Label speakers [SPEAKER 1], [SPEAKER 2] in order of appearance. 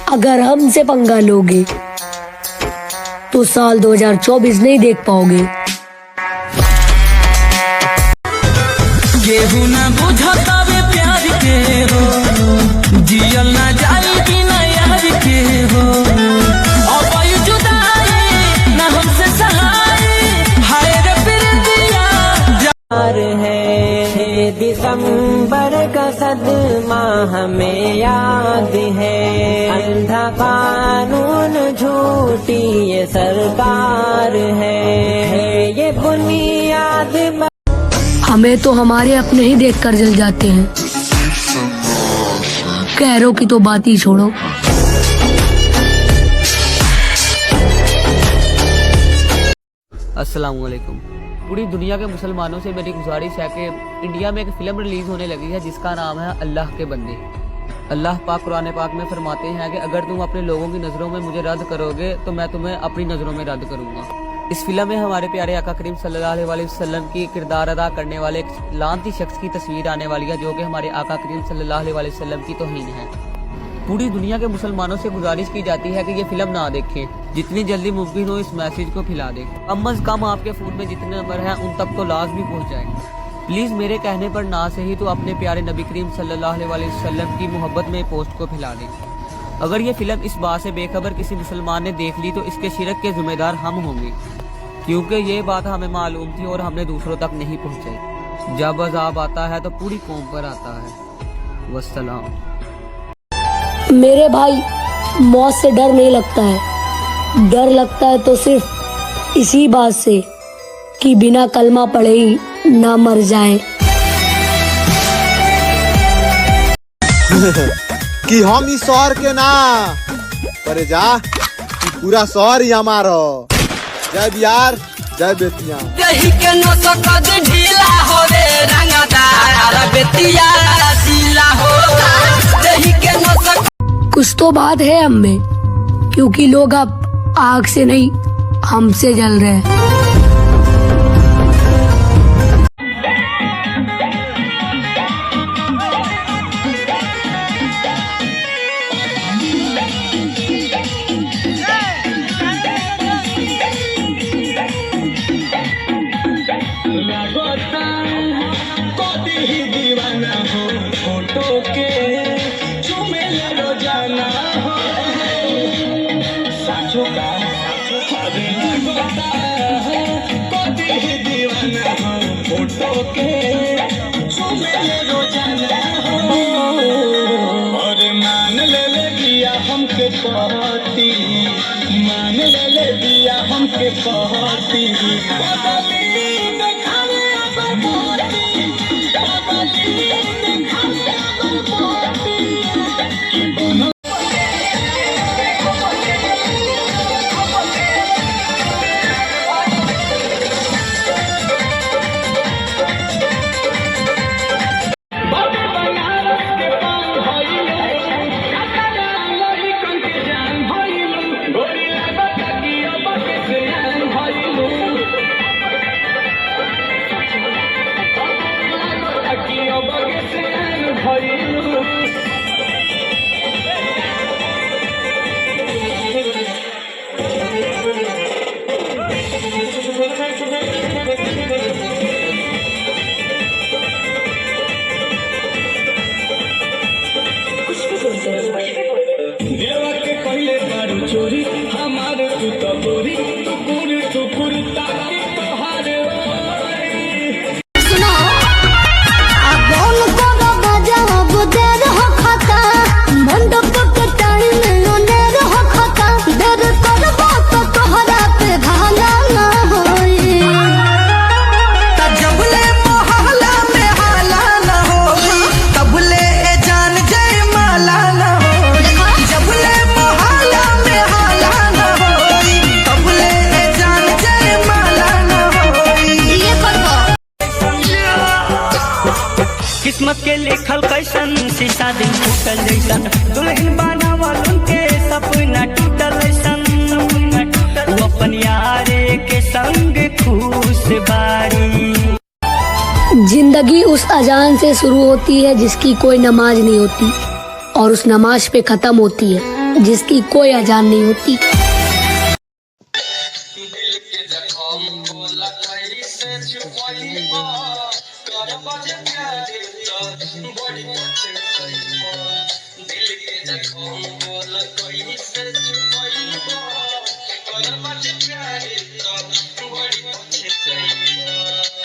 [SPEAKER 1] अगर हमसे पंगा लोगे तो साल 2024 नहीं देख पाओगे।
[SPEAKER 2] केहू ना बुझता वे प्यार के हो, जियल ना जाई बिना यार के हो। अब आयु जुदाई ना हमसे सहाय, हाय रे प्रीतिया जार है। दिसंबर का सदमा हमें याद है, अंधा कानून झूठी ये सरकार है ये बुनियाद।
[SPEAKER 1] हमें तो हमारे अपने ही देखकर जल जाते हैं, कैरों की तो बात ही छोड़ो।
[SPEAKER 3] अस्सलाम वालेकुम। पूरी दुनिया के मुसलमानों से मेरी गुजारिश है कि इंडिया में एक फिल्म रिलीज होने लगी है जिसका नाम है अल्लाह के बंदे। अल्लाह पाक कुरान पाक में फरमाते हैं कि अगर तुम अपने लोगों की नज़रों में मुझे रद्द करोगे तो मैं तुम्हें अपनी नज़रों में रद्द करूंगा। इस फिल्म में हमारे प्यारे आका करीम सल्लल्लाहु अलैहि वसल्लम की किरदार अदा करने वाले एक लानती शख्स की तस्वीर आने वाली है जो कि हमारे आका करीम सल्लल्लाहु अलैहि वसल्लम की तौहीन है। पूरी दुनिया के मुसलमानों से गुजारिश की जाती है कि ये फिल्म ना देखें, जितनी जल्दी मुमकिन हो इस मैसेज को फैला दें। कम अज कम आपके फ़ोन में जितने नंबर हैं उन तक तो लाजमी पहुँच जाए। प्लीज़ मेरे कहने पर ना से ही तो अपने प्यारे नबी करीम सल्लल्लाहु अलैहि वसल्लम की मोहब्बत में पोस्ट को फैला दें। अगर ये फिल्म इस बात से बेखबर किसी मुसलमान ने देख ली तो इसके शिरक के जिम्मेदार हम होंगे, क्योंकि ये बात हमें मालूम थी और हमने दूसरों तक नहीं पहुँचाई। जब अज़ाब आता है तो पूरी कौम पर आता है। वस्सलाम।
[SPEAKER 1] मेरे भाई, मौत से डर नहीं लगता है, डर लगता है तो सिर्फ इसी बात से कि बिना कलमा पढ़े ही ना मर जाए।
[SPEAKER 4] कि हम इस शहर के ना पर जा पूरा शहर ही हमारा। जय बिहार, जय बेतिया।
[SPEAKER 2] दही के नसकद ढीला होवे रंगदार बेतिया सीला हो। दही के नसक
[SPEAKER 1] कुछ तो बात है हम में, क्योंकि लोग अब आग से नहीं हमसे जल रहे हैं।
[SPEAKER 5] हमके कहती मान ले दिया हमके कहती देवा के पहले बारू चोरी हमारे तू तो गोरी टुकुर ताकि तोहार
[SPEAKER 6] सुनो अब उनको बजाओ बुदेर हो खाता मंडप के टाइम में ओनेर हो खाता देर करबो तो तोहरा पे भाला ना होई।
[SPEAKER 2] तजबले मोहल्ला में हाला ना होई, तबले जान जय माला ना होई। जबले मोहल्ला में हाला ना होई, तबले जान जय माला ना होई।
[SPEAKER 6] ये करबो
[SPEAKER 7] किस्मत के लिखल कैसन शीशा दिन टूटल जैसन दुल्हन बनावल उनके सपना टूटल ऐसन वो अपन यारे के संग खुश बारी।
[SPEAKER 1] जिंदगी उस अजान से शुरू होती है जिसकी कोई नमाज नहीं होती और उस नमाज पे खत्म होती है जिसकी कोई अजान नहीं होती।